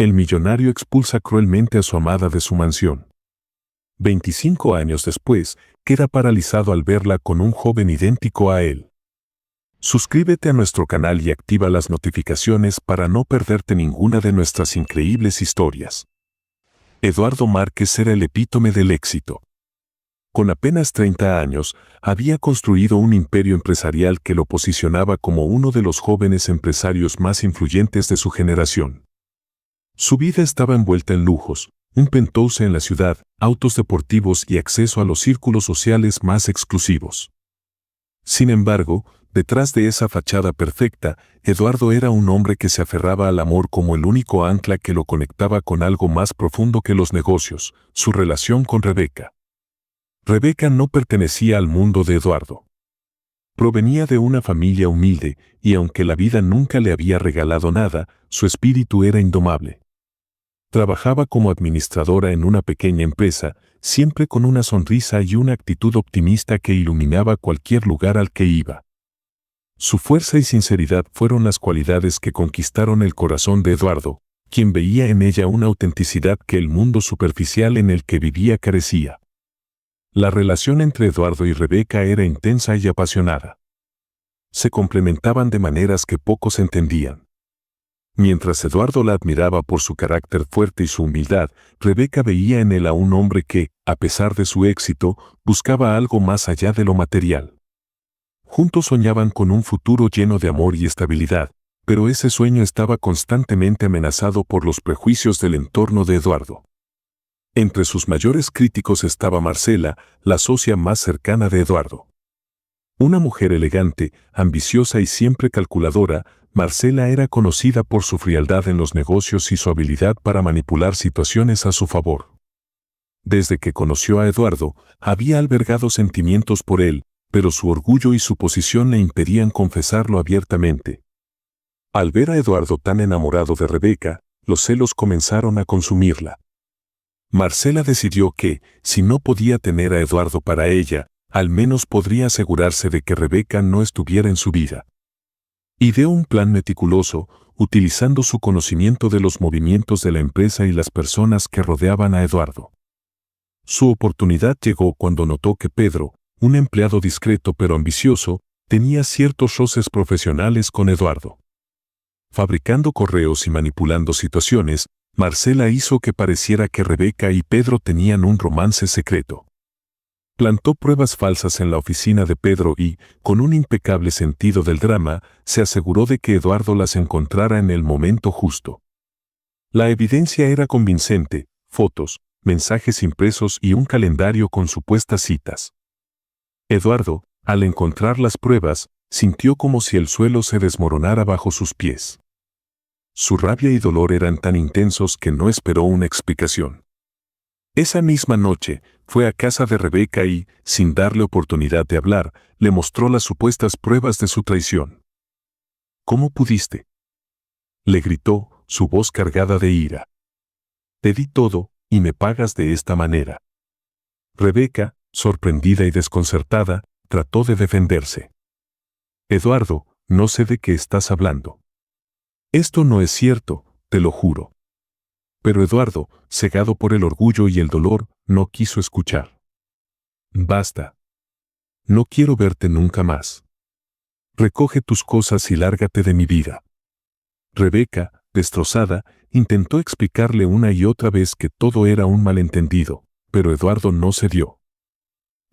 El millonario expulsa cruelmente a su amada de su mansión. 25 años después, queda paralizado al verla con un joven idéntico a él. Suscríbete a nuestro canal y activa las notificaciones para no perderte ninguna de nuestras increíbles historias. Eduardo Márquez era el epítome del éxito. Con apenas 30 años, había construido un imperio empresarial que lo posicionaba como uno de los jóvenes empresarios más influyentes de su generación. Su vida estaba envuelta en lujos, un penthouse en la ciudad, autos deportivos y acceso a los círculos sociales más exclusivos. Sin embargo, detrás de esa fachada perfecta, Eduardo era un hombre que se aferraba al amor como el único ancla que lo conectaba con algo más profundo que los negocios, su relación con Rebeca. Rebeca no pertenecía al mundo de Eduardo. Provenía de una familia humilde, y aunque la vida nunca le había regalado nada, su espíritu era indomable. Trabajaba como administradora en una pequeña empresa, siempre con una sonrisa y una actitud optimista que iluminaba cualquier lugar al que iba. Su fuerza y sinceridad fueron las cualidades que conquistaron el corazón de Eduardo, quien veía en ella una autenticidad que el mundo superficial en el que vivía carecía. La relación entre Eduardo y Rebeca era intensa y apasionada. Se complementaban de maneras que pocos entendían. Mientras Eduardo la admiraba por su carácter fuerte y su humildad, Rebeca veía en él a un hombre que, a pesar de su éxito, buscaba algo más allá de lo material. Juntos soñaban con un futuro lleno de amor y estabilidad, pero ese sueño estaba constantemente amenazado por los prejuicios del entorno de Eduardo. Entre sus mayores críticos estaba Marcela, la socia más cercana de Eduardo. Una mujer elegante, ambiciosa y siempre calculadora, Marcela era conocida por su frialdad en los negocios y su habilidad para manipular situaciones a su favor. Desde que conoció a Eduardo, había albergado sentimientos por él, pero su orgullo y su posición le impedían confesarlo abiertamente. Al ver a Eduardo tan enamorado de Rebeca, los celos comenzaron a consumirla. Marcela decidió que, si no podía tener a Eduardo para ella, al menos podría asegurarse de que Rebeca no estuviera en su vida. Ideó un plan meticuloso, utilizando su conocimiento de los movimientos de la empresa y las personas que rodeaban a Eduardo. Su oportunidad llegó cuando notó que Pedro, un empleado discreto pero ambicioso, tenía ciertos roces profesionales con Eduardo. Fabricando correos y manipulando situaciones, Marcela hizo que pareciera que Rebeca y Pedro tenían un romance secreto. Plantó pruebas falsas en la oficina de Pedro y, con un impecable sentido del drama, se aseguró de que Eduardo las encontrara en el momento justo. La evidencia era convincente: fotos, mensajes impresos y un calendario con supuestas citas. Eduardo, al encontrar las pruebas, sintió como si el suelo se desmoronara bajo sus pies. Su rabia y dolor eran tan intensos que no esperó una explicación. Esa misma noche, fue a casa de Rebeca y, sin darle oportunidad de hablar, le mostró las supuestas pruebas de su traición. ¿Cómo pudiste?, le gritó, su voz cargada de ira. Te di todo, y me pagas de esta manera. Rebeca, sorprendida y desconcertada, trató de defenderse. Eduardo, no sé de qué estás hablando. Esto no es cierto, te lo juro. Pero Eduardo, cegado por el orgullo y el dolor, no quiso escuchar. Basta. No quiero verte nunca más. Recoge tus cosas y lárgate de mi vida. Rebeca, destrozada, intentó explicarle una y otra vez que todo era un malentendido, pero Eduardo no cedió.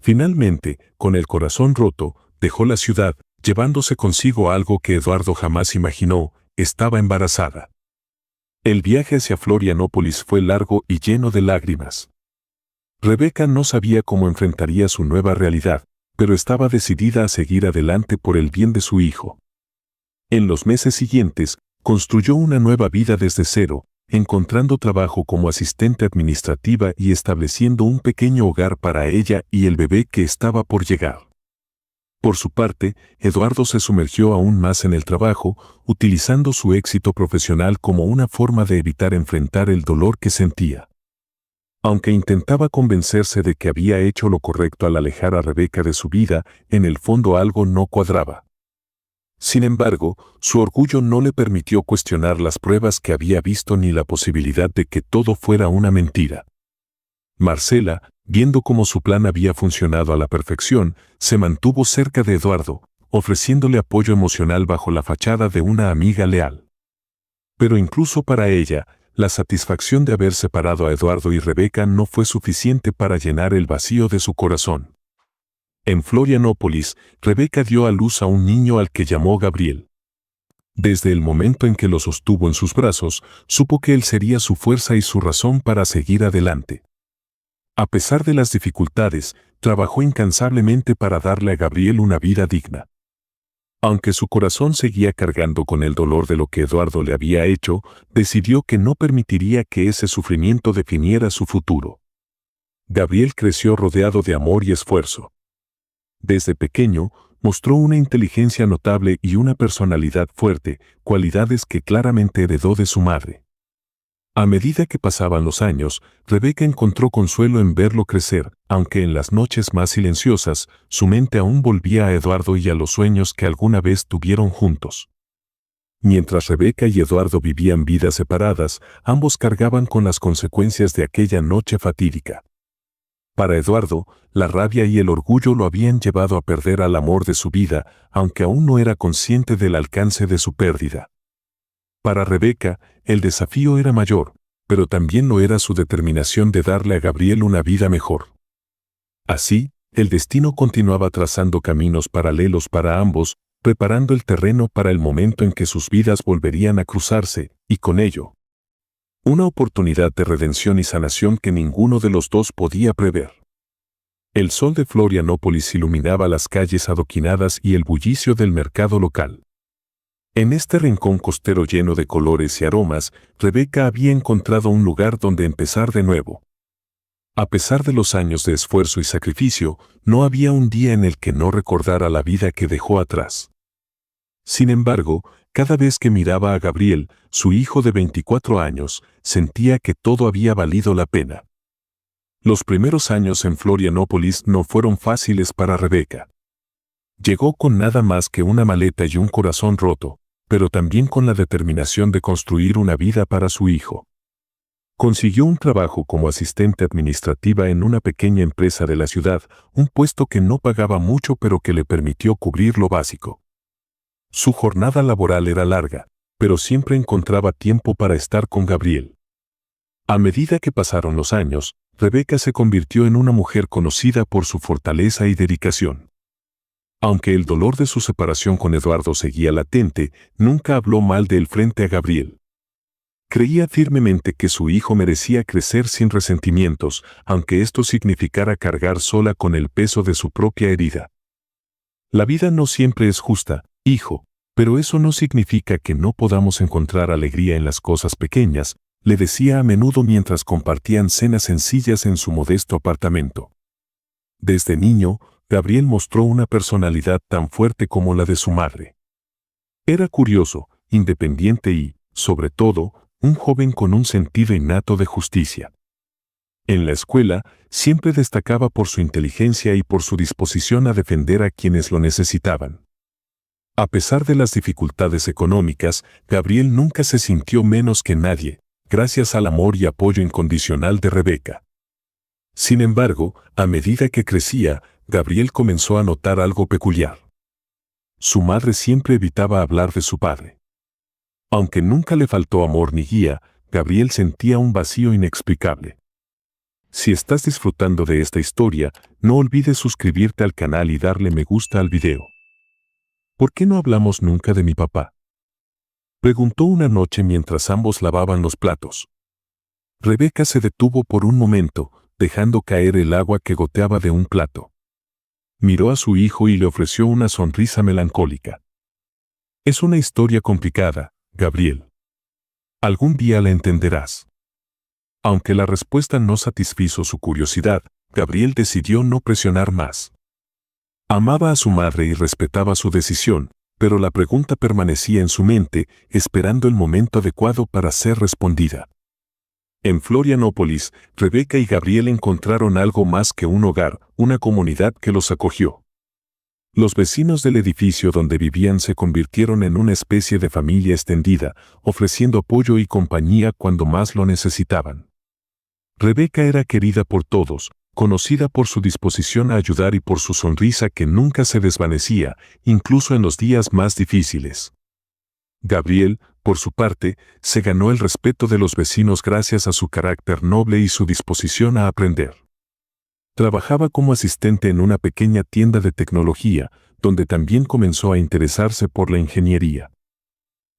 Finalmente, con el corazón roto, dejó la ciudad, llevándose consigo algo que Eduardo jamás imaginó: estaba embarazada. El viaje hacia Florianópolis fue largo y lleno de lágrimas. Rebeca no sabía cómo enfrentaría su nueva realidad, pero estaba decidida a seguir adelante por el bien de su hijo. En los meses siguientes, construyó una nueva vida desde cero, encontrando trabajo como asistente administrativa y estableciendo un pequeño hogar para ella y el bebé que estaba por llegar. Por su parte, Eduardo se sumergió aún más en el trabajo, utilizando su éxito profesional como una forma de evitar enfrentar el dolor que sentía. Aunque intentaba convencerse de que había hecho lo correcto al alejar a Rebeca de su vida, en el fondo algo no cuadraba. Sin embargo, su orgullo no le permitió cuestionar las pruebas que había visto ni la posibilidad de que todo fuera una mentira. Marcela, viendo cómo su plan había funcionado a la perfección, se mantuvo cerca de Eduardo, ofreciéndole apoyo emocional bajo la fachada de una amiga leal. Pero incluso para ella, la satisfacción de haber separado a Eduardo y Rebeca no fue suficiente para llenar el vacío de su corazón. En Florianópolis, Rebeca dio a luz a un niño al que llamó Gabriel. Desde el momento en que lo sostuvo en sus brazos, supo que él sería su fuerza y su razón para seguir adelante. A pesar de las dificultades, trabajó incansablemente para darle a Gabriel una vida digna. Aunque su corazón seguía cargando con el dolor de lo que Eduardo le había hecho, decidió que no permitiría que ese sufrimiento definiera su futuro. Gabriel creció rodeado de amor y esfuerzo. Desde pequeño, mostró una inteligencia notable y una personalidad fuerte, cualidades que claramente heredó de su madre. A medida que pasaban los años, Rebeca encontró consuelo en verlo crecer, aunque en las noches más silenciosas, su mente aún volvía a Eduardo y a los sueños que alguna vez tuvieron juntos. Mientras Rebeca y Eduardo vivían vidas separadas, ambos cargaban con las consecuencias de aquella noche fatídica. Para Eduardo, la rabia y el orgullo lo habían llevado a perder al amor de su vida, aunque aún no era consciente del alcance de su pérdida. Para Rebeca, el desafío era mayor, pero también lo era su determinación de darle a Gabriel una vida mejor. Así, el destino continuaba trazando caminos paralelos para ambos, preparando el terreno para el momento en que sus vidas volverían a cruzarse, y con ello, una oportunidad de redención y sanación que ninguno de los dos podía prever. El sol de Florianópolis iluminaba las calles adoquinadas y el bullicio del mercado local. En este rincón costero lleno de colores y aromas, Rebeca había encontrado un lugar donde empezar de nuevo. A pesar de los años de esfuerzo y sacrificio, no había un día en el que no recordara la vida que dejó atrás. Sin embargo, cada vez que miraba a Gabriel, su hijo de 24 años, sentía que todo había valido la pena. Los primeros años en Florianópolis no fueron fáciles para Rebeca. Llegó con nada más que una maleta y un corazón roto, pero también con la determinación de construir una vida para su hijo. Consiguió un trabajo como asistente administrativa en una pequeña empresa de la ciudad, un puesto que no pagaba mucho pero que le permitió cubrir lo básico. Su jornada laboral era larga, pero siempre encontraba tiempo para estar con Gabriel. A medida que pasaron los años, Rebeca se convirtió en una mujer conocida por su fortaleza y dedicación. Aunque el dolor de su separación con Eduardo seguía latente, nunca habló mal de él frente a Gabriel. Creía firmemente que su hijo merecía crecer sin resentimientos, aunque esto significara cargar sola con el peso de su propia herida. La vida no siempre es justa, hijo, pero eso no significa que no podamos encontrar alegría en las cosas pequeñas, le decía a menudo mientras compartían cenas sencillas en su modesto apartamento. Desde niño, Gabriel mostró una personalidad tan fuerte como la de su madre. Era curioso, independiente y, sobre todo, un joven con un sentido innato de justicia. En la escuela, siempre destacaba por su inteligencia y por su disposición a defender a quienes lo necesitaban. A pesar de las dificultades económicas, Gabriel nunca se sintió menos que nadie, gracias al amor y apoyo incondicional de Rebeca. Sin embargo, a medida que crecía, Gabriel comenzó a notar algo peculiar. Su madre siempre evitaba hablar de su padre. Aunque nunca le faltó amor ni guía, Gabriel sentía un vacío inexplicable. Si estás disfrutando de esta historia, no olvides suscribirte al canal y darle me gusta al video. ¿Por qué no hablamos nunca de mi papá?, preguntó una noche mientras ambos lavaban los platos. Rebeca se detuvo por un momento, dejando caer el agua que goteaba de un plato. Miró a su hijo y le ofreció una sonrisa melancólica. Es una historia complicada, Gabriel. Algún día la entenderás. Aunque la respuesta no satisfizo su curiosidad, Gabriel decidió no presionar más. Amaba a su madre y respetaba su decisión, pero la pregunta permanecía en su mente, esperando el momento adecuado para ser respondida. En Florianópolis, Rebeca y Gabriel encontraron algo más que un hogar, una comunidad que los acogió. Los vecinos del edificio donde vivían se convirtieron en una especie de familia extendida, ofreciendo apoyo y compañía cuando más lo necesitaban. Rebeca era querida por todos, conocida por su disposición a ayudar y por su sonrisa que nunca se desvanecía, incluso en los días más difíciles. Gabriel, por su parte, se ganó el respeto de los vecinos gracias a su carácter noble y su disposición a aprender. Trabajaba como asistente en una pequeña tienda de tecnología, donde también comenzó a interesarse por la ingeniería.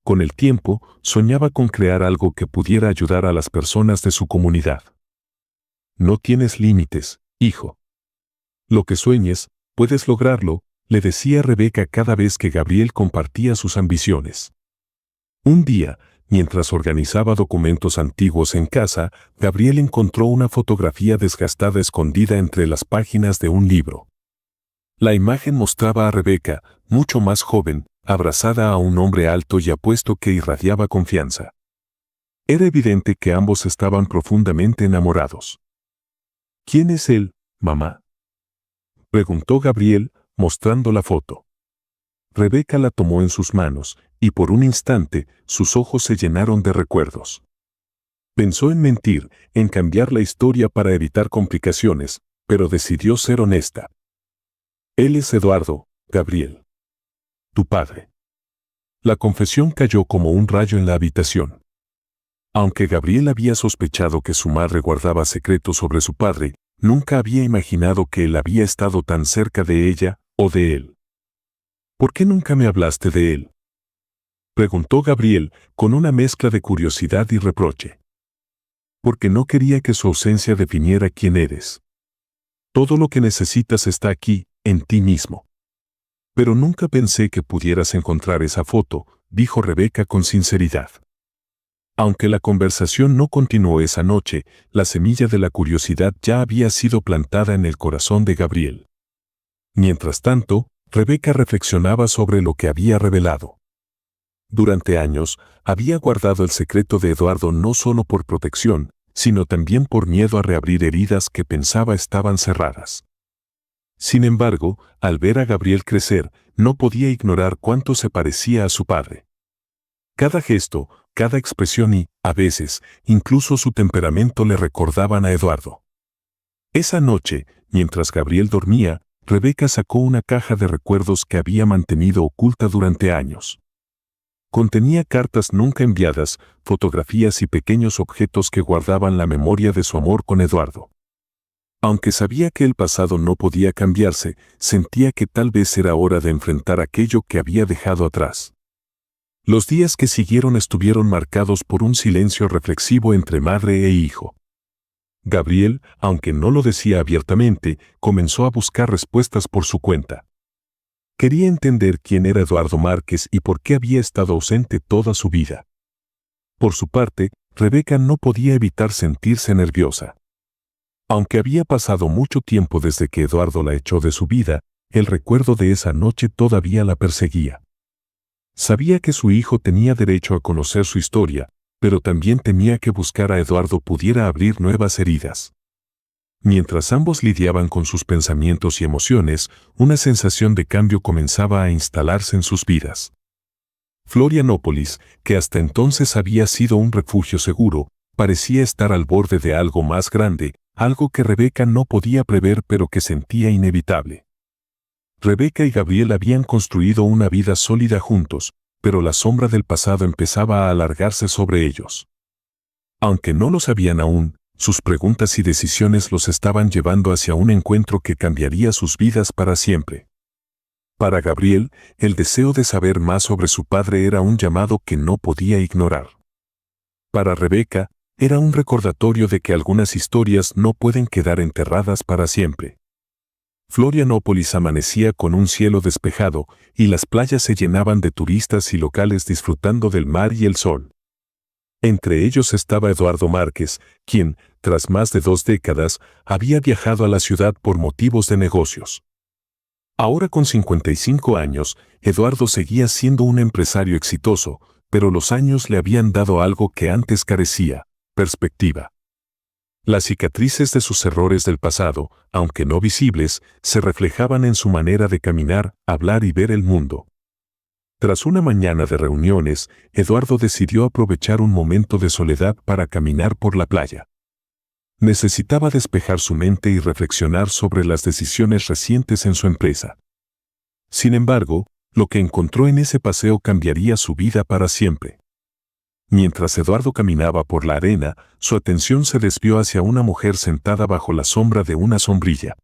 Con el tiempo, soñaba con crear algo que pudiera ayudar a las personas de su comunidad. No tienes límites, hijo. Lo que sueñes, puedes lograrlo, le decía Rebeca cada vez que Gabriel compartía sus ambiciones. Un día, mientras organizaba documentos antiguos en casa, Gabriel encontró una fotografía desgastada escondida entre las páginas de un libro. La imagen mostraba a Rebeca, mucho más joven, abrazada a un hombre alto y apuesto que irradiaba confianza. Era evidente que ambos estaban profundamente enamorados. ¿Quién es él, mamá?, preguntó Gabriel, mostrando la foto. Rebeca la tomó en sus manos, y por un instante sus ojos se llenaron de recuerdos. Pensó en mentir, en cambiar la historia para evitar complicaciones, pero decidió ser honesta. Él es Eduardo, Gabriel. Tu padre. La confesión cayó como un rayo en la habitación. Aunque Gabriel había sospechado que su madre guardaba secretos sobre su padre, nunca había imaginado que él había estado tan cerca de ella o de él. ¿Por qué nunca me hablaste de él?, preguntó Gabriel, con una mezcla de curiosidad y reproche. Porque no quería que su ausencia definiera quién eres. Todo lo que necesitas está aquí, en ti mismo. Pero nunca pensé que pudieras encontrar esa foto, dijo Rebeca con sinceridad. Aunque la conversación no continuó esa noche, la semilla de la curiosidad ya había sido plantada en el corazón de Gabriel. Mientras tanto, Rebeca reflexionaba sobre lo que había revelado. Durante años, había guardado el secreto de Eduardo no solo por protección, sino también por miedo a reabrir heridas que pensaba estaban cerradas. Sin embargo, al ver a Gabriel crecer, no podía ignorar cuánto se parecía a su padre. Cada gesto, cada expresión y, a veces, incluso su temperamento le recordaban a Eduardo. Esa noche, mientras Gabriel dormía, Rebeca sacó una caja de recuerdos que había mantenido oculta durante años. Contenía cartas nunca enviadas, fotografías y pequeños objetos que guardaban la memoria de su amor con Eduardo. Aunque sabía que el pasado no podía cambiarse, sentía que tal vez era hora de enfrentar aquello que había dejado atrás. Los días que siguieron estuvieron marcados por un silencio reflexivo entre madre e hijo. Gabriel, aunque no lo decía abiertamente, comenzó a buscar respuestas por su cuenta. Quería entender quién era Eduardo Márquez y por qué había estado ausente toda su vida. Por su parte, Rebeca no podía evitar sentirse nerviosa. Aunque había pasado mucho tiempo desde que Eduardo la echó de su vida, el recuerdo de esa noche todavía la perseguía. Sabía que su hijo tenía derecho a conocer su historia, pero también temía que buscar a Eduardo pudiera abrir nuevas heridas. Mientras ambos lidiaban con sus pensamientos y emociones, una sensación de cambio comenzaba a instalarse en sus vidas. Florianópolis, que hasta entonces había sido un refugio seguro, parecía estar al borde de algo más grande, algo que Rebeca no podía prever pero que sentía inevitable. Rebeca y Gabriel habían construido una vida sólida juntos, pero la sombra del pasado empezaba a alargarse sobre ellos. Aunque no lo sabían aún, sus preguntas y decisiones los estaban llevando hacia un encuentro que cambiaría sus vidas para siempre. Para Gabriel, el deseo de saber más sobre su padre era un llamado que no podía ignorar. Para Rebeca, era un recordatorio de que algunas historias no pueden quedar enterradas para siempre. Florianópolis amanecía con un cielo despejado y las playas se llenaban de turistas y locales disfrutando del mar y el sol. Entre ellos estaba Eduardo Márquez, quien, tras más de 2 décadas, había viajado a la ciudad por motivos de negocios. Ahora con 55 años, Eduardo seguía siendo un empresario exitoso, pero los años le habían dado algo que antes carecía: perspectiva. Las cicatrices de sus errores del pasado, aunque no visibles, se reflejaban en su manera de caminar, hablar y ver el mundo. Tras una mañana de reuniones, Eduardo decidió aprovechar un momento de soledad para caminar por la playa. Necesitaba despejar su mente y reflexionar sobre las decisiones recientes en su empresa. Sin embargo, lo que encontró en ese paseo cambiaría su vida para siempre. Mientras Eduardo caminaba por la arena, su atención se desvió hacia una mujer sentada bajo la sombra de una sombrilla.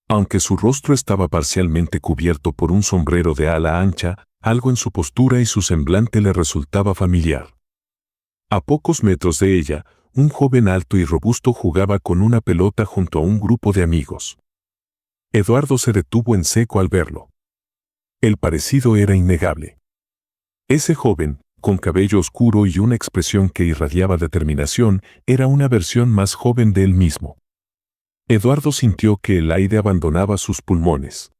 Aunque su rostro estaba parcialmente cubierto por un sombrero de ala ancha, algo en su postura y su semblante le resultaba familiar. A pocos metros de ella, un joven alto y robusto jugaba con una pelota junto a un grupo de amigos. Eduardo se detuvo en seco al verlo. El parecido era innegable. Ese joven, con cabello oscuro y una expresión que irradiaba determinación, era una versión más joven de él mismo. Eduardo sintió que el aire abandonaba sus pulmones.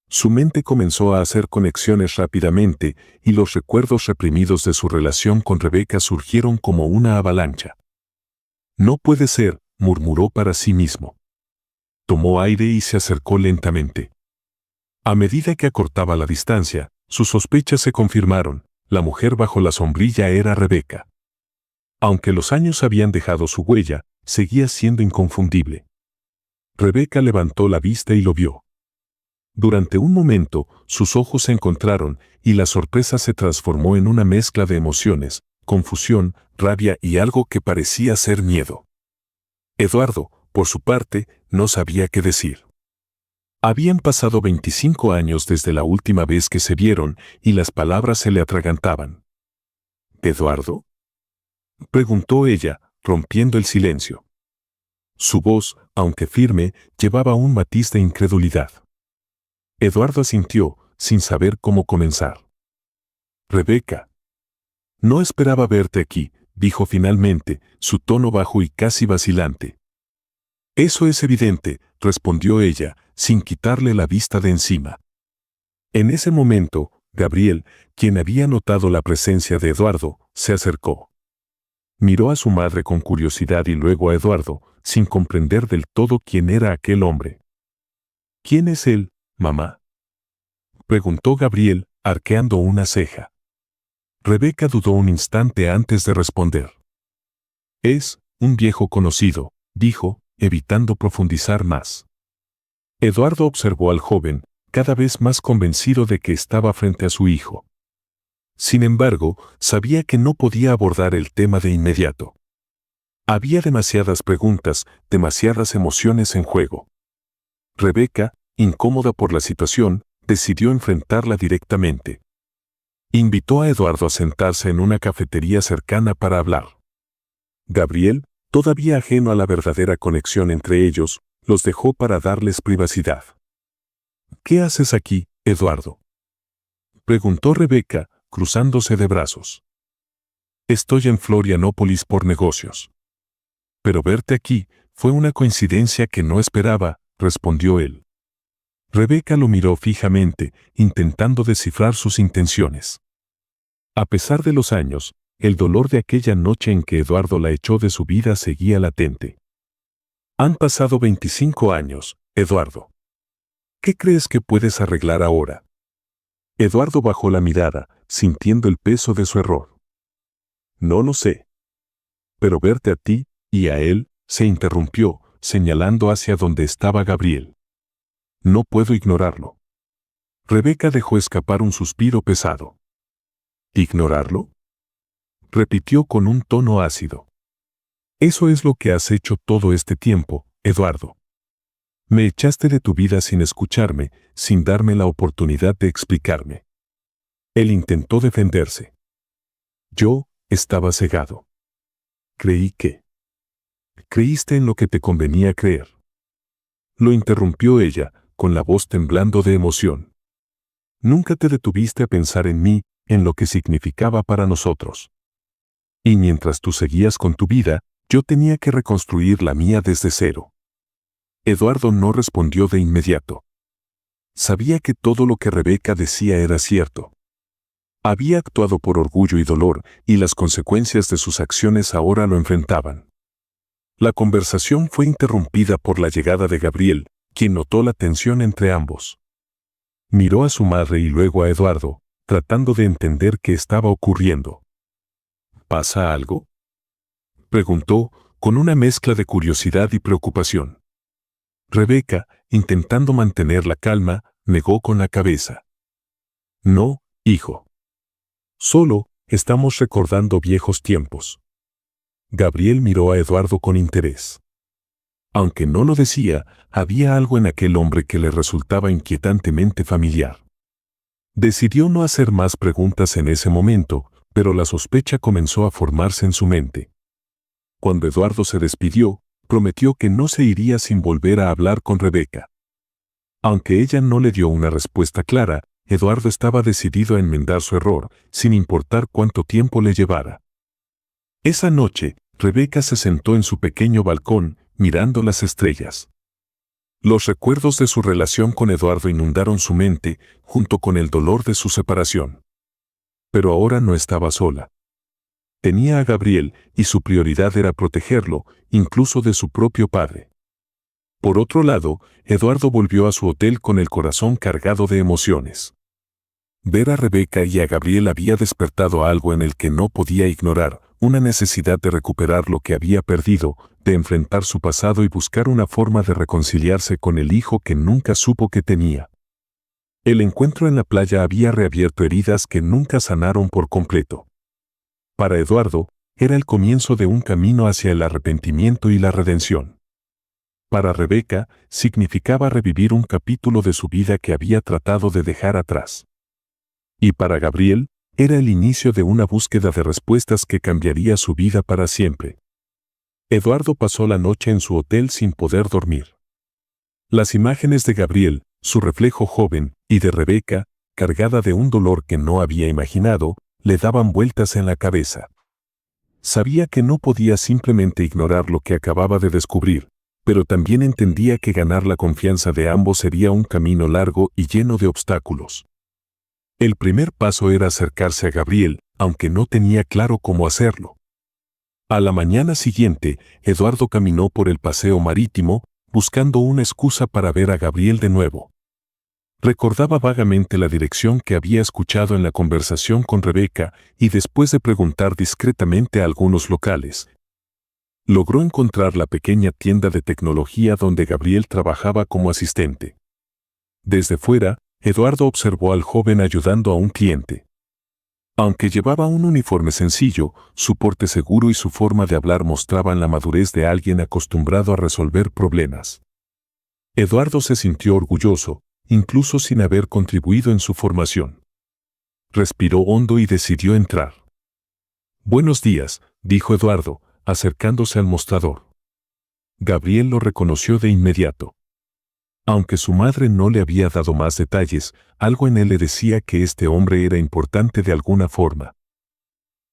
Su mente comenzó a hacer conexiones rápidamente y los recuerdos reprimidos de su relación con Rebeca surgieron como una avalancha. No puede ser, murmuró para sí mismo. Tomó aire y se acercó lentamente. A medida que acortaba la distancia, sus sospechas se confirmaron. La mujer bajo la sombrilla era Rebeca. Aunque los años habían dejado su huella, seguía siendo inconfundible. Rebeca levantó la vista y lo vio. Durante un momento, sus ojos se encontraron y la sorpresa se transformó en una mezcla de emociones, confusión, rabia y algo que parecía ser miedo. Eduardo, por su parte, no sabía qué decir. Habían pasado 25 años desde la última vez que se vieron y las palabras se le atragantaban. ¿Eduardo?, preguntó ella, rompiendo el silencio. Su voz, aunque firme, llevaba un matiz de incredulidad. Eduardo asintió, sin saber cómo comenzar. Rebeca. No esperaba verte aquí, dijo finalmente, su tono bajo y casi vacilante. Eso es evidente, respondió ella, sin quitarle la vista de encima. En ese momento, Gabriel, quien había notado la presencia de Eduardo, se acercó. Miró a su madre con curiosidad y luego a Eduardo, sin comprender del todo quién era aquel hombre. ¿Quién es él, mamá?, preguntó Gabriel, arqueando una ceja. Rebeca dudó un instante antes de responder. Es un viejo conocido, dijo, evitando profundizar más. Eduardo observó al joven, cada vez más convencido de que estaba frente a su hijo. Sin embargo, sabía que no podía abordar el tema de inmediato. Había demasiadas preguntas, demasiadas emociones en juego. Rebeca, incómoda por la situación, decidió enfrentarla directamente. Invitó a Eduardo a sentarse en una cafetería cercana para hablar. Gabriel, todavía ajeno a la verdadera conexión entre ellos, los dejó para darles privacidad. ¿Qué haces aquí, Eduardo?, preguntó Rebeca, cruzándose de brazos. Estoy en Florianópolis por negocios. Pero verte aquí fue una coincidencia que no esperaba, respondió él. Rebeca lo miró fijamente, intentando descifrar sus intenciones. A pesar de los años, el dolor de aquella noche en que Eduardo la echó de su vida seguía latente. Han pasado 25 años, Eduardo. ¿Qué crees que puedes arreglar ahora? Eduardo bajó la mirada, sintiendo el peso de su error. No lo sé. Pero verte a ti y a él, se interrumpió, señalando hacia donde estaba Gabriel. No puedo ignorarlo. Rebeca dejó escapar un suspiro pesado. ¿Ignorarlo?, repitió con un tono ácido. Eso es lo que has hecho todo este tiempo, Eduardo. Me echaste de tu vida sin escucharme, sin darme la oportunidad de explicarme. Él intentó defenderse. Yo estaba cegado. Creí que... Creíste en lo que te convenía creer. Lo interrumpió ella, con la voz temblando de emoción. Nunca te detuviste a pensar en mí, en lo que significaba para nosotros. Y mientras tú seguías con tu vida, yo tenía que reconstruir la mía desde cero. Eduardo no respondió de inmediato. Sabía que todo lo que Rebeca decía era cierto. Había actuado por orgullo y dolor, y las consecuencias de sus acciones ahora lo enfrentaban. La conversación fue interrumpida por la llegada de Gabriel, quien notó la tensión entre ambos. Miró a su madre y luego a Eduardo, tratando de entender qué estaba ocurriendo. ¿Pasa algo?, preguntó, con una mezcla de curiosidad y preocupación. Rebeca, intentando mantener la calma, negó con la cabeza. No, hijo. Solo estamos recordando viejos tiempos. Gabriel miró a Eduardo con interés. Aunque no lo decía, había algo en aquel hombre que le resultaba inquietantemente familiar. Decidió no hacer más preguntas en ese momento, pero la sospecha comenzó a formarse en su mente. Cuando Eduardo se despidió, prometió que no se iría sin volver a hablar con Rebeca. Aunque ella no le dio una respuesta clara, Eduardo estaba decidido a enmendar su error, sin importar cuánto tiempo le llevara. Esa noche, Rebeca se sentó en su pequeño balcón, mirando las estrellas. Los recuerdos de su relación con Eduardo inundaron su mente, junto con el dolor de su separación. Pero ahora no estaba sola. Tenía a Gabriel, y su prioridad era protegerlo, incluso de su propio padre. Por otro lado, Eduardo volvió a su hotel con el corazón cargado de emociones. Ver a Rebeca y a Gabriel había despertado algo en el que no podía ignorar, una necesidad de recuperar lo que había perdido, de enfrentar su pasado y buscar una forma de reconciliarse con el hijo que nunca supo que tenía. El encuentro en la playa había reabierto heridas que nunca sanaron por completo. Para Eduardo, era el comienzo de un camino hacia el arrepentimiento y la redención. Para Rebeca, significaba revivir un capítulo de su vida que había tratado de dejar atrás. Y para Gabriel, era el inicio de una búsqueda de respuestas que cambiaría su vida para siempre. Eduardo pasó la noche en su hotel sin poder dormir. Las imágenes de Gabriel, su reflejo joven, y de Rebeca, cargada de un dolor que no había imaginado, le daban vueltas en la cabeza. Sabía que no podía simplemente ignorar lo que acababa de descubrir, pero también entendía que ganar la confianza de ambos sería un camino largo y lleno de obstáculos. El primer paso era acercarse a Gabriel, aunque no tenía claro cómo hacerlo. A la mañana siguiente, Eduardo caminó por el paseo marítimo, buscando una excusa para ver a Gabriel de nuevo. Recordaba vagamente la dirección que había escuchado en la conversación con Rebeca y después de preguntar discretamente a algunos locales, logró encontrar la pequeña tienda de tecnología donde Gabriel trabajaba como asistente. Desde fuera, Eduardo observó al joven ayudando a un cliente. Aunque llevaba un uniforme sencillo, su porte seguro y su forma de hablar mostraban la madurez de alguien acostumbrado a resolver problemas. Eduardo se sintió orgulloso, incluso sin haber contribuido en su formación. Respiró hondo y decidió entrar. «Buenos días», dijo Eduardo, acercándose al mostrador. Gabriel lo reconoció de inmediato. Aunque su madre no le había dado más detalles, algo en él le decía que este hombre era importante de alguna forma.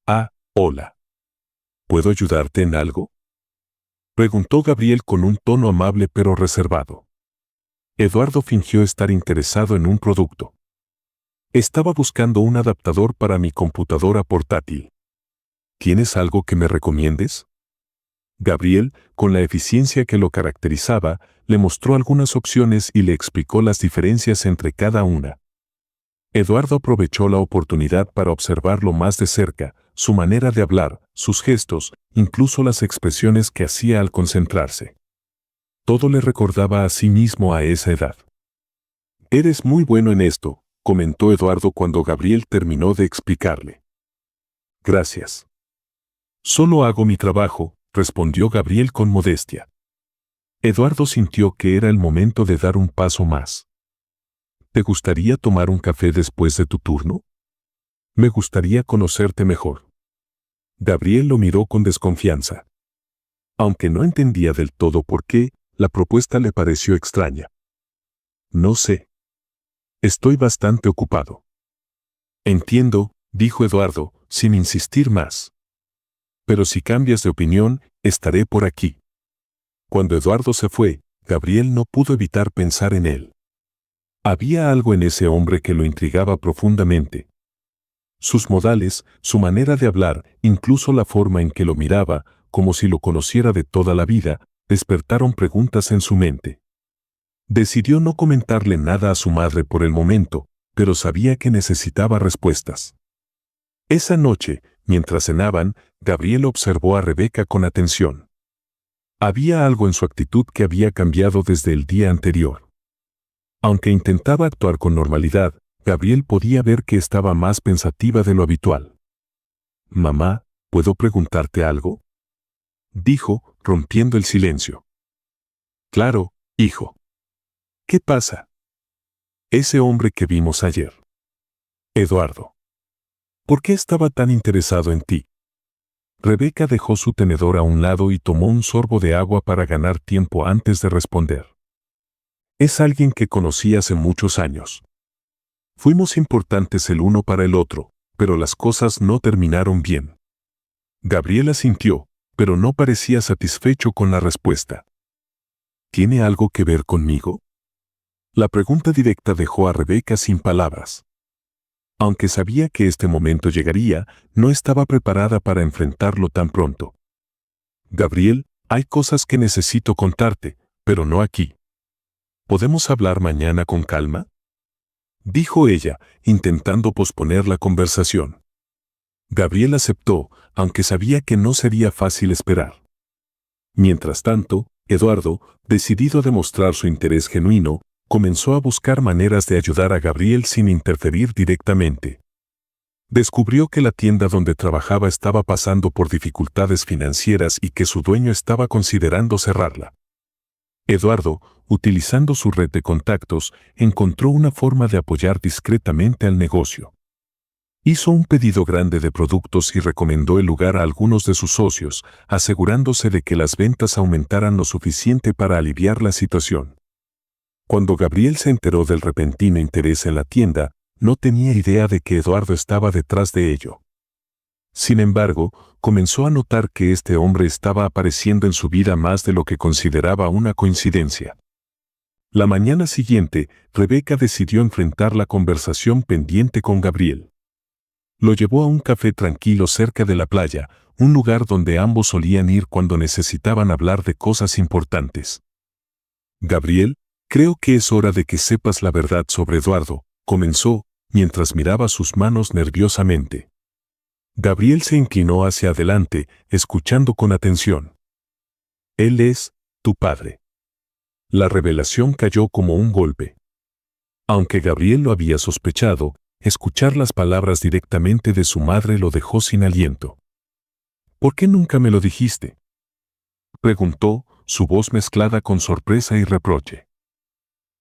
«Ah, hola. ¿Puedo ayudarte en algo?», preguntó Gabriel con un tono amable pero reservado. Eduardo fingió estar interesado en un producto. «Estaba buscando un adaptador para mi computadora portátil. ¿Tienes algo que me recomiendes?». Gabriel, con la eficiencia que lo caracterizaba, le mostró algunas opciones y le explicó las diferencias entre cada una. Eduardo aprovechó la oportunidad para observarlo más de cerca, su manera de hablar, sus gestos, incluso las expresiones que hacía al concentrarse. Todo le recordaba a sí mismo a esa edad. «Eres muy bueno en esto», comentó Eduardo cuando Gabriel terminó de explicarle. «Gracias». «Solo hago mi trabajo», respondió Gabriel con modestia. Eduardo sintió que era el momento de dar un paso más. «¿Te gustaría tomar un café después de tu turno? Me gustaría conocerte mejor». Gabriel lo miró con desconfianza. Aunque no entendía del todo por qué, la propuesta le pareció extraña. «No sé. Estoy bastante ocupado». «Entiendo», dijo Eduardo, sin insistir más. «Pero si cambias de opinión, estaré por aquí». Cuando Eduardo se fue, Gabriel no pudo evitar pensar en él. Había algo en ese hombre que lo intrigaba profundamente. Sus modales, su manera de hablar, incluso la forma en que lo miraba, como si lo conociera de toda la vida, despertaron preguntas en su mente. Decidió no comentarle nada a su madre por el momento, pero sabía que necesitaba respuestas. Esa noche, mientras cenaban, Gabriel observó a Rebeca con atención. Había algo en su actitud que había cambiado desde el día anterior. Aunque intentaba actuar con normalidad, Gabriel podía ver que estaba más pensativa de lo habitual. «Mamá, ¿puedo preguntarte algo?», dijo, rompiendo el silencio. «Claro, hijo». «¿Qué pasa?». «Ese hombre que vimos ayer. Eduardo. ¿Por qué estaba tan interesado en ti?». Rebeca dejó su tenedor a un lado y tomó un sorbo de agua para ganar tiempo antes de responder. «Es alguien que conocí hace muchos años. Fuimos importantes el uno para el otro, pero las cosas no terminaron bien». Gabriel asintió, pero no parecía satisfecho con la respuesta. «¿Tiene algo que ver conmigo?». La pregunta directa dejó a Rebeca sin palabras. Aunque sabía que este momento llegaría, no estaba preparada para enfrentarlo tan pronto. «Gabriel, hay cosas que necesito contarte, pero no aquí. ¿Podemos hablar mañana con calma?», dijo ella, intentando posponer la conversación. Gabriel aceptó, aunque sabía que no sería fácil esperar. Mientras tanto, Eduardo, decidido a demostrar su interés genuino, comenzó a buscar maneras de ayudar a Gabriel sin interferir directamente. Descubrió que la tienda donde trabajaba estaba pasando por dificultades financieras y que su dueño estaba considerando cerrarla. Eduardo, utilizando su red de contactos, encontró una forma de apoyar discretamente al negocio. Hizo un pedido grande de productos y recomendó el lugar a algunos de sus socios, asegurándose de que las ventas aumentaran lo suficiente para aliviar la situación. Cuando Gabriel se enteró del repentino interés en la tienda, no tenía idea de que Eduardo estaba detrás de ello. Sin embargo, comenzó a notar que este hombre estaba apareciendo en su vida más de lo que consideraba una coincidencia. La mañana siguiente, Rebeca decidió enfrentar la conversación pendiente con Gabriel. Lo llevó a un café tranquilo cerca de la playa, un lugar donde ambos solían ir cuando necesitaban hablar de cosas importantes. «Gabriel, creo que es hora de que sepas la verdad sobre Eduardo», comenzó, mientras miraba sus manos nerviosamente. Gabriel se inclinó hacia adelante, escuchando con atención. «Él es tu padre». La revelación cayó como un golpe. Aunque Gabriel lo había sospechado, escuchar las palabras directamente de su madre lo dejó sin aliento. «¿Por qué nunca me lo dijiste?», preguntó, su voz mezclada con sorpresa y reproche.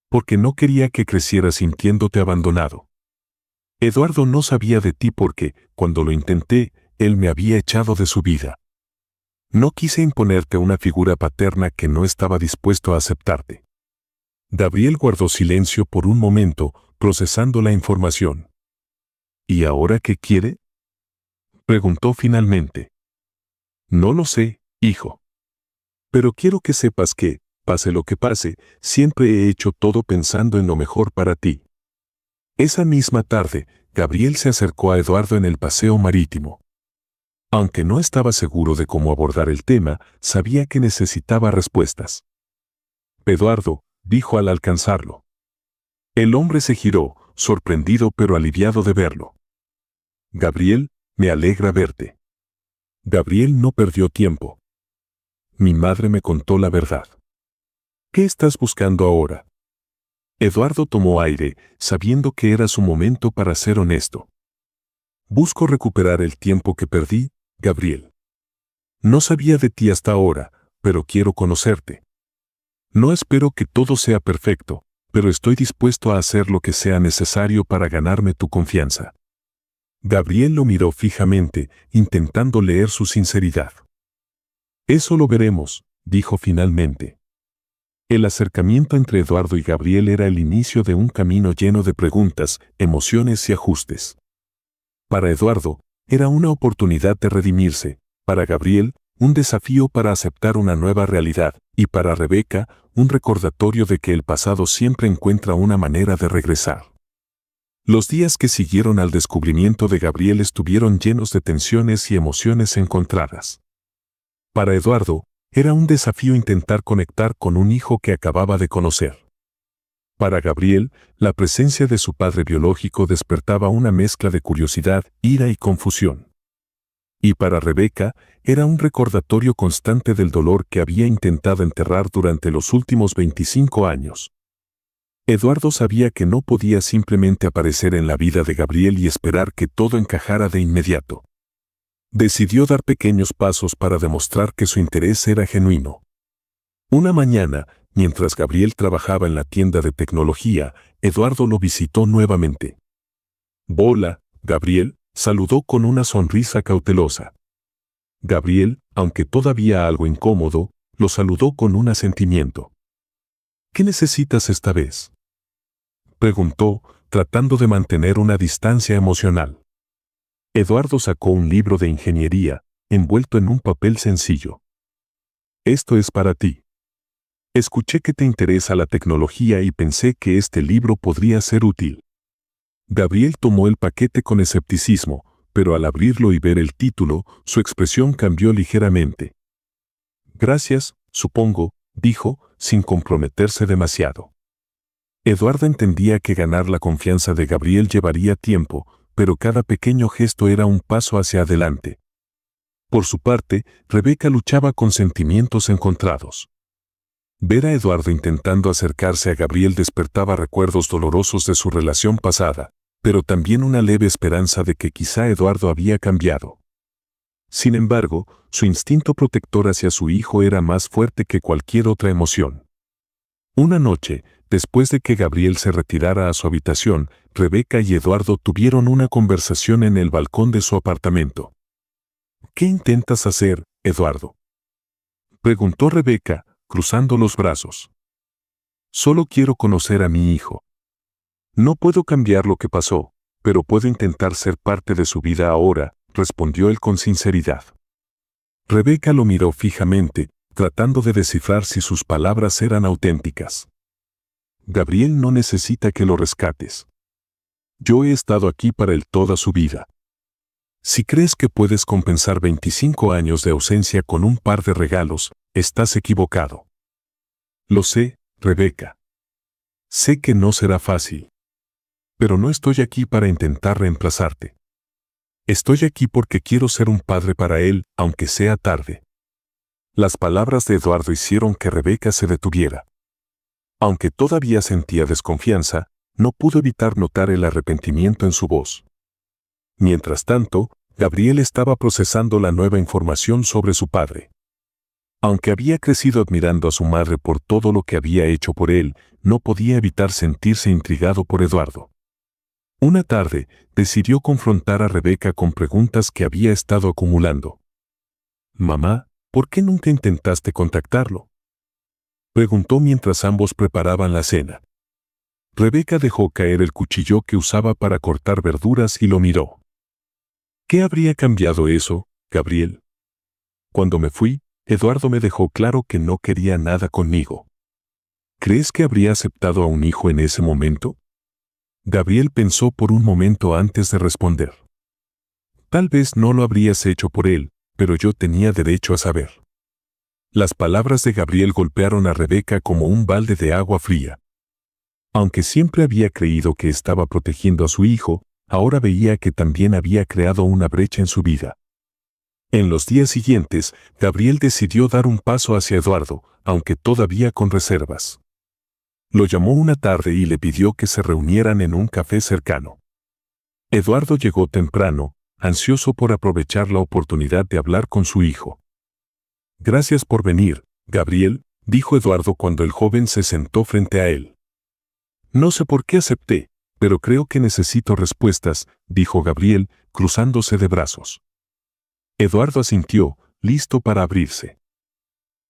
«Porque no quería que crecieras sintiéndote abandonado. Eduardo no sabía de ti porque, cuando lo intenté, él me había echado de su vida. No quise imponerte una figura paterna que no estaba dispuesto a aceptarte». Gabriel guardó silencio por un momento, procesando la información. «¿Y ahora qué quiere?», preguntó finalmente. «No lo sé, hijo. Pero quiero que sepas que, pase lo que pase, siempre he hecho todo pensando en lo mejor para ti». Esa misma tarde, Gabriel se acercó a Eduardo en el paseo marítimo. Aunque no estaba seguro de cómo abordar el tema, sabía que necesitaba respuestas. «Eduardo», dijo al alcanzarlo. El hombre se giró, sorprendido pero aliviado de verlo. «Gabriel, me alegra verte». Gabriel no perdió tiempo. «Mi madre me contó la verdad». «¿Qué estás buscando ahora?». Eduardo tomó aire, sabiendo que era su momento para ser honesto. «Busco recuperar el tiempo que perdí, Gabriel. No sabía de ti hasta ahora, pero quiero conocerte. No espero que todo sea perfecto, pero estoy dispuesto a hacer lo que sea necesario para ganarme tu confianza». Gabriel lo miró fijamente, intentando leer su sinceridad. «Eso lo veremos», dijo finalmente. El acercamiento entre Eduardo y Gabriel era el inicio de un camino lleno de preguntas, emociones y ajustes. Para Eduardo, era una oportunidad de redimirse, para Gabriel, un desafío para aceptar una nueva realidad, y para Rebeca, un recordatorio de que el pasado siempre encuentra una manera de regresar. Los días que siguieron al descubrimiento de Gabriel estuvieron llenos de tensiones y emociones encontradas. Para Eduardo, era un desafío intentar conectar con un hijo que acababa de conocer. Para Gabriel, la presencia de su padre biológico despertaba una mezcla de curiosidad, ira y confusión. Y para Rebeca, era un recordatorio constante del dolor que había intentado enterrar durante los últimos 25 años. Eduardo sabía que no podía simplemente aparecer en la vida de Gabriel y esperar que todo encajara de inmediato. Decidió dar pequeños pasos para demostrar que su interés era genuino. Una mañana, mientras Gabriel trabajaba en la tienda de tecnología, Eduardo lo visitó nuevamente. «Hola, Gabriel», saludó con una sonrisa cautelosa. Gabriel, aunque todavía algo incómodo, lo saludó con un asentimiento. «¿Qué necesitas esta vez?», preguntó, tratando de mantener una distancia emocional. Eduardo sacó un libro de ingeniería, envuelto en un papel sencillo. «Esto es para ti. Escuché que te interesa la tecnología y pensé que este libro podría ser útil». Gabriel tomó el paquete con escepticismo, pero al abrirlo y ver el título, su expresión cambió ligeramente. «Gracias, supongo», dijo, sin comprometerse demasiado. Eduardo entendía que ganar la confianza de Gabriel llevaría tiempo, pero cada pequeño gesto era un paso hacia adelante. Por su parte, Rebeca luchaba con sentimientos encontrados. Ver a Eduardo intentando acercarse a Gabriel despertaba recuerdos dolorosos de su relación pasada, pero también una leve esperanza de que quizá Eduardo había cambiado. Sin embargo, su instinto protector hacia su hijo era más fuerte que cualquier otra emoción. Una noche, después de que Gabriel se retirara a su habitación, Rebeca y Eduardo tuvieron una conversación en el balcón de su apartamento. «¿Qué intentas hacer, Eduardo?», preguntó Rebeca, cruzando los brazos. «Solo quiero conocer a mi hijo. No puedo cambiar lo que pasó, pero puedo intentar ser parte de su vida ahora», respondió él con sinceridad. Rebeca lo miró fijamente, tratando de descifrar si sus palabras eran auténticas. «Gabriel no necesita que lo rescates. Yo he estado aquí para él toda su vida. Si crees que puedes compensar 25 años de ausencia con un par de regalos, estás equivocado». «Lo sé, Rebeca. Sé que no será fácil. Pero no estoy aquí para intentar reemplazarte. Estoy aquí porque quiero ser un padre para él, aunque sea tarde». Las palabras de Eduardo hicieron que Rebeca se detuviera. Aunque todavía sentía desconfianza, no pudo evitar notar el arrepentimiento en su voz. Mientras tanto, Gabriel estaba procesando la nueva información sobre su padre. Aunque había crecido admirando a su madre por todo lo que había hecho por él, no podía evitar sentirse intrigado por Eduardo. Una tarde, decidió confrontar a Rebeca con preguntas que había estado acumulando. «Mamá, ¿por qué nunca intentaste contactarlo?», preguntó mientras ambos preparaban la cena. Rebeca dejó caer el cuchillo que usaba para cortar verduras y lo miró. «¿Qué habría cambiado eso, Gabriel? Cuando me fui, Eduardo me dejó claro que no quería nada conmigo. ¿Crees que habría aceptado a un hijo en ese momento?». Gabriel pensó por un momento antes de responder. «Tal vez no lo habrías hecho por él, pero yo tenía derecho a saber». Las palabras de Gabriel golpearon a Rebeca como un balde de agua fría. Aunque siempre había creído que estaba protegiendo a su hijo, ahora veía que también había creado una brecha en su vida. En los días siguientes, Gabriel decidió dar un paso hacia Eduardo, aunque todavía con reservas. Lo llamó una tarde y le pidió que se reunieran en un café cercano. Eduardo llegó temprano, ansioso por aprovechar la oportunidad de hablar con su hijo. «Gracias por venir, Gabriel», dijo Eduardo cuando el joven se sentó frente a él. «No sé por qué acepté, pero creo que necesito respuestas», dijo Gabriel, cruzándose de brazos. Eduardo asintió, listo para abrirse.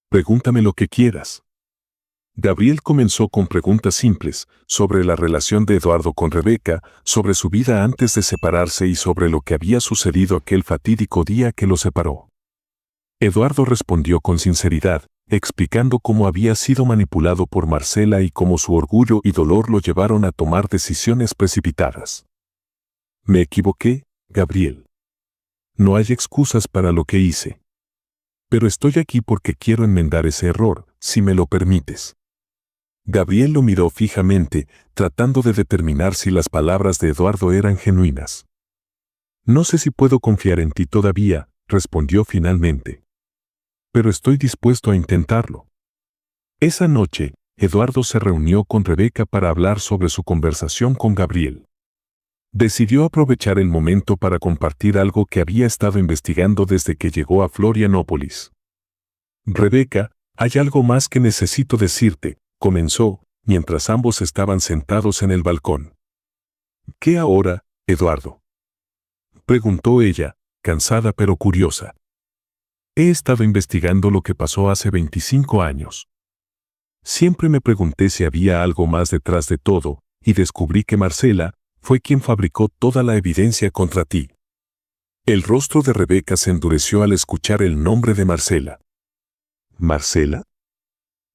«Pregúntame lo que quieras». Gabriel comenzó con preguntas simples, sobre la relación de Eduardo con Rebeca, sobre su vida antes de separarse y sobre lo que había sucedido aquel fatídico día que los separó. Eduardo respondió con sinceridad, explicando cómo había sido manipulado por Marcela y cómo su orgullo y dolor lo llevaron a tomar decisiones precipitadas. «Me equivoqué, Gabriel. No hay excusas para lo que hice. Pero estoy aquí porque quiero enmendar ese error, si me lo permites. Gabriel lo miró fijamente, tratando de determinar si las palabras de Eduardo eran genuinas. No sé si puedo confiar en ti todavía, respondió finalmente. Pero estoy dispuesto a intentarlo. Esa noche, Eduardo se reunió con Rebeca para hablar sobre su conversación con Gabriel. Decidió aprovechar el momento para compartir algo que había estado investigando desde que llegó a Florianópolis. Rebeca, hay algo más que necesito decirte, comenzó, mientras ambos estaban sentados en el balcón. ¿Qué ahora, Eduardo?, preguntó ella, cansada pero curiosa. He estado investigando lo que pasó hace 25 años. Siempre me pregunté si había algo más detrás de todo, y descubrí que Marcela fue quien fabricó toda la evidencia contra ti. El rostro de Rebeca se endureció al escuchar el nombre de Marcela. ¿Marcela?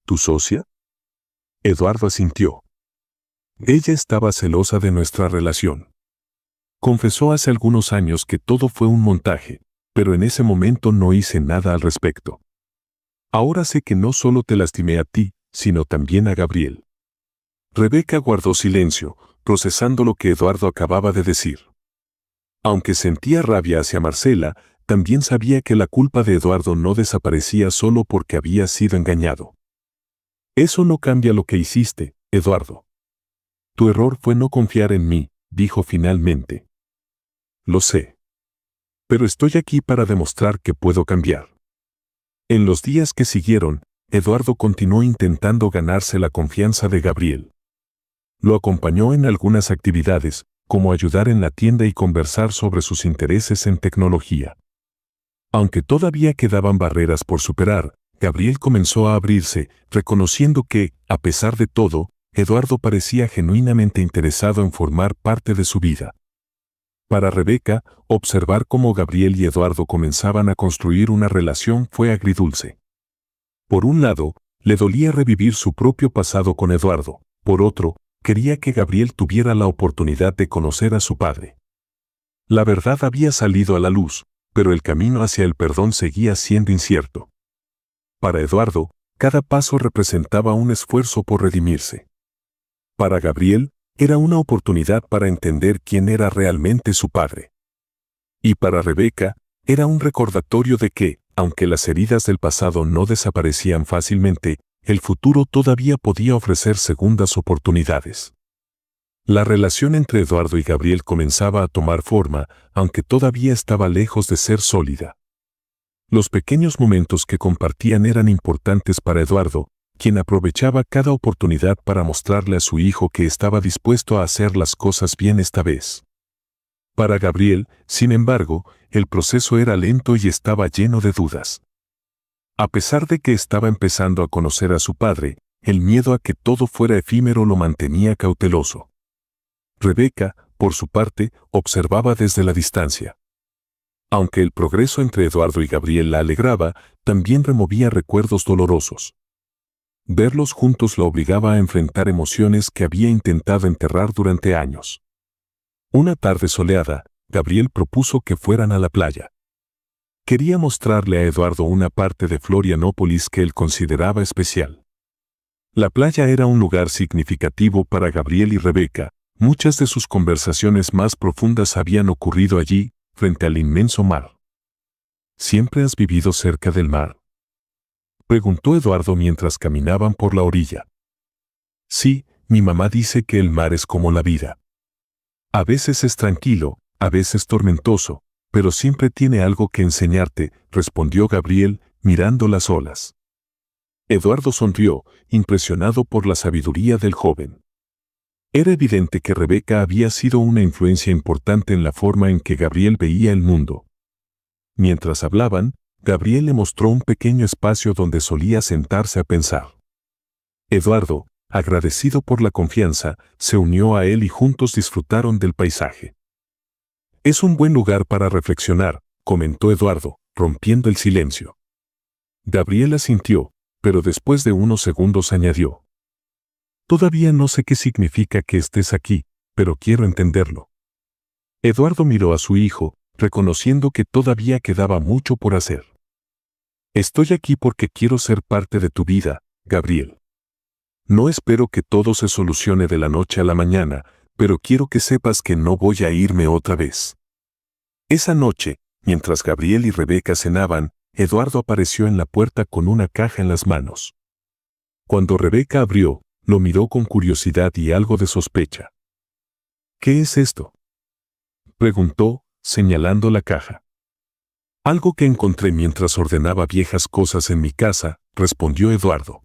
¿Tu socia? Eduardo asintió. Ella estaba celosa de nuestra relación. Confesó hace algunos años que todo fue un montaje, pero en ese momento no hice nada al respecto. Ahora sé que no solo te lastimé a ti, sino también a Gabriel. Rebeca guardó silencio, procesando lo que Eduardo acababa de decir. Aunque sentía rabia hacia Marcela, también sabía que la culpa de Eduardo no desaparecía solo porque había sido engañado. Eso no cambia lo que hiciste, Eduardo. Tu error fue no confiar en mí, dijo finalmente. Lo sé. Pero estoy aquí para demostrar que puedo cambiar. En los días que siguieron, Eduardo continuó intentando ganarse la confianza de Gabriel. Lo acompañó en algunas actividades, como ayudar en la tienda y conversar sobre sus intereses en tecnología. Aunque todavía quedaban barreras por superar, Gabriel comenzó a abrirse, reconociendo que, a pesar de todo, Eduardo parecía genuinamente interesado en formar parte de su vida. Para Rebeca, observar cómo Gabriel y Eduardo comenzaban a construir una relación fue agridulce. Por un lado, le dolía revivir su propio pasado con Eduardo. Por otro, quería que Gabriel tuviera la oportunidad de conocer a su padre. La verdad había salido a la luz, pero el camino hacia el perdón seguía siendo incierto. Para Eduardo, cada paso representaba un esfuerzo por redimirse. Para Gabriel, era una oportunidad para entender quién era realmente su padre. Y para Rebeca, era un recordatorio de que, aunque las heridas del pasado no desaparecían fácilmente, el futuro todavía podía ofrecer segundas oportunidades. La relación entre Eduardo y Gabriel comenzaba a tomar forma, aunque todavía estaba lejos de ser sólida. Los pequeños momentos que compartían eran importantes para Eduardo, quien aprovechaba cada oportunidad para mostrarle a su hijo que estaba dispuesto a hacer las cosas bien esta vez. Para Gabriel, sin embargo, el proceso era lento y estaba lleno de dudas. A pesar de que estaba empezando a conocer a su padre, el miedo a que todo fuera efímero lo mantenía cauteloso. Rebeca, por su parte, observaba desde la distancia. Aunque el progreso entre Eduardo y Gabriel la alegraba, también removía recuerdos dolorosos. Verlos juntos la obligaba a enfrentar emociones que había intentado enterrar durante años. Una tarde soleada, Gabriel propuso que fueran a la playa. Quería mostrarle a Eduardo una parte de Florianópolis que él consideraba especial. La playa era un lugar significativo para Gabriel y Rebeca. Muchas de sus conversaciones más profundas habían ocurrido allí, frente al inmenso mar. ¿Siempre has vivido cerca del mar?, preguntó Eduardo mientras caminaban por la orilla. Sí, mi mamá dice que el mar es como la vida. A veces es tranquilo, a veces tormentoso, pero siempre tiene algo que enseñarte, respondió Gabriel, mirando las olas. Eduardo sonrió, impresionado por la sabiduría del joven. Era evidente que Rebeca había sido una influencia importante en la forma en que Gabriel veía el mundo. Mientras hablaban, Gabriel le mostró un pequeño espacio donde solía sentarse a pensar. Eduardo, agradecido por la confianza, se unió a él y juntos disfrutaron del paisaje. Es un buen lugar para reflexionar, comentó Eduardo, rompiendo el silencio. Gabriel asintió, pero después de unos segundos añadió. Todavía no sé qué significa que estés aquí, pero quiero entenderlo. Eduardo miró a su hijo, reconociendo que todavía quedaba mucho por hacer. Estoy aquí porque quiero ser parte de tu vida, Gabriel. No espero que todo se solucione de la noche a la mañana, pero quiero que sepas que no voy a irme otra vez. Esa noche, mientras Gabriel y Rebeca cenaban, Eduardo apareció en la puerta con una caja en las manos. Cuando Rebeca abrió, lo miró con curiosidad y algo de sospecha. ¿Qué es esto?, preguntó, señalando la caja. Algo que encontré mientras ordenaba viejas cosas en mi casa, respondió Eduardo.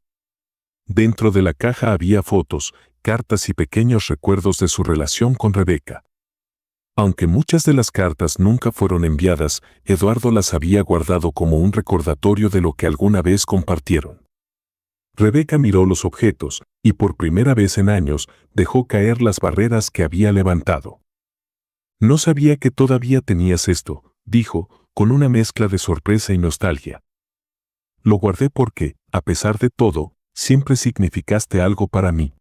Dentro de la caja había fotos, cartas y pequeños recuerdos de su relación con Rebeca. Aunque muchas de las cartas nunca fueron enviadas, Eduardo las había guardado como un recordatorio de lo que alguna vez compartieron. Rebeca miró los objetos, y por primera vez en años, dejó caer las barreras que había levantado. No sabía que todavía tenías esto, dijo, con una mezcla de sorpresa y nostalgia. Lo guardé porque, a pesar de todo, siempre significaste algo para mí.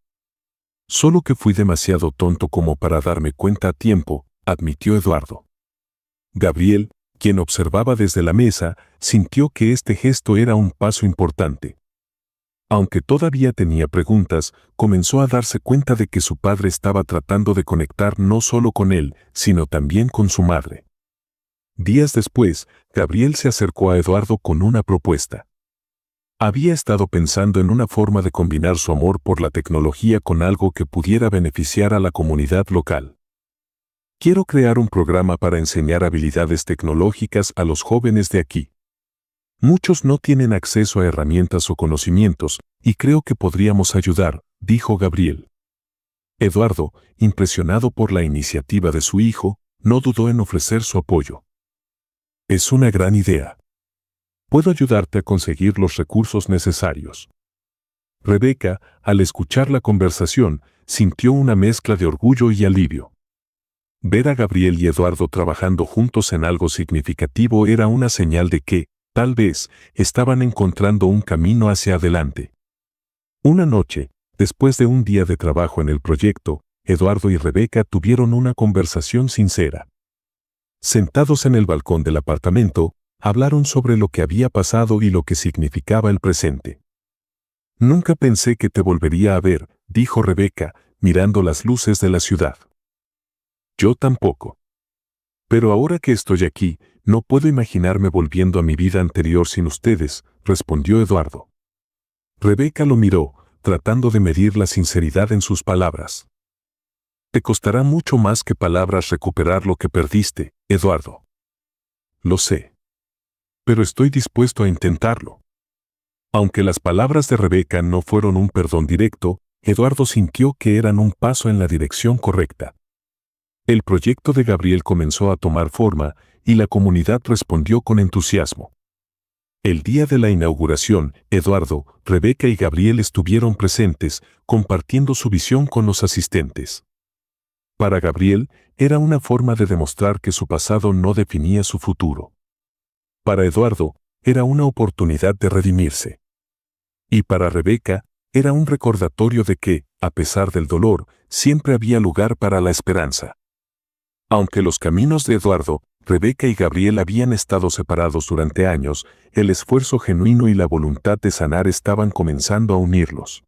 Solo que fui demasiado tonto como para darme cuenta a tiempo, admitió Eduardo. Gabriel, quien observaba desde la mesa, sintió que este gesto era un paso importante. Aunque todavía tenía preguntas, comenzó a darse cuenta de que su padre estaba tratando de conectar no solo con él, sino también con su madre. Días después, Gabriel se acercó a Eduardo con una propuesta. Había estado pensando en una forma de combinar su amor por la tecnología con algo que pudiera beneficiar a la comunidad local. Quiero crear un programa para enseñar habilidades tecnológicas a los jóvenes de aquí. Muchos no tienen acceso a herramientas o conocimientos, y creo que podríamos ayudar, dijo Gabriel. Eduardo, impresionado por la iniciativa de su hijo, no dudó en ofrecer su apoyo. Es una gran idea. Puedo ayudarte a conseguir los recursos necesarios. Rebeca, al escuchar la conversación, sintió una mezcla de orgullo y alivio. Ver a Gabriel y Eduardo trabajando juntos en algo significativo era una señal de que, tal vez, estaban encontrando un camino hacia adelante. Una noche, después de un día de trabajo en el proyecto, Eduardo y Rebeca tuvieron una conversación sincera. Sentados en el balcón del apartamento, hablaron sobre lo que había pasado y lo que significaba el presente. Nunca pensé que te volvería a ver, dijo Rebeca, mirando las luces de la ciudad. Yo tampoco. Pero ahora que estoy aquí, no puedo imaginarme volviendo a mi vida anterior sin ustedes, respondió Eduardo. Rebeca lo miró, tratando de medir la sinceridad en sus palabras. Te costará mucho más que palabras recuperar lo que perdiste, Eduardo. Lo sé. Pero estoy dispuesto a intentarlo. Aunque las palabras de Rebeca no fueron un perdón directo, Eduardo sintió que eran un paso en la dirección correcta. El proyecto de Gabriel comenzó a tomar forma, y la comunidad respondió con entusiasmo. El día de la inauguración, Eduardo, Rebeca y Gabriel estuvieron presentes, compartiendo su visión con los asistentes. Para Gabriel, era una forma de demostrar que su pasado no definía su futuro. Para Eduardo, era una oportunidad de redimirse. Y para Rebeca, era un recordatorio de que, a pesar del dolor, siempre había lugar para la esperanza. Aunque los caminos de Eduardo, Rebeca y Gabriel habían estado separados durante años, el esfuerzo genuino y la voluntad de sanar estaban comenzando a unirlos.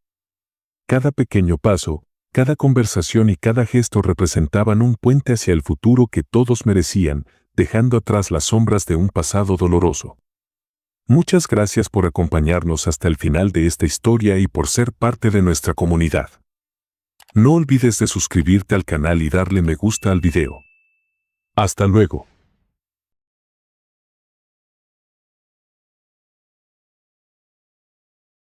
Cada pequeño paso, cada conversación y cada gesto representaban un puente hacia el futuro que todos merecían, dejando atrás las sombras de un pasado doloroso. Muchas gracias por acompañarnos hasta el final de esta historia y por ser parte de nuestra comunidad. No olvides de suscribirte al canal y darle me gusta al video. Hasta luego.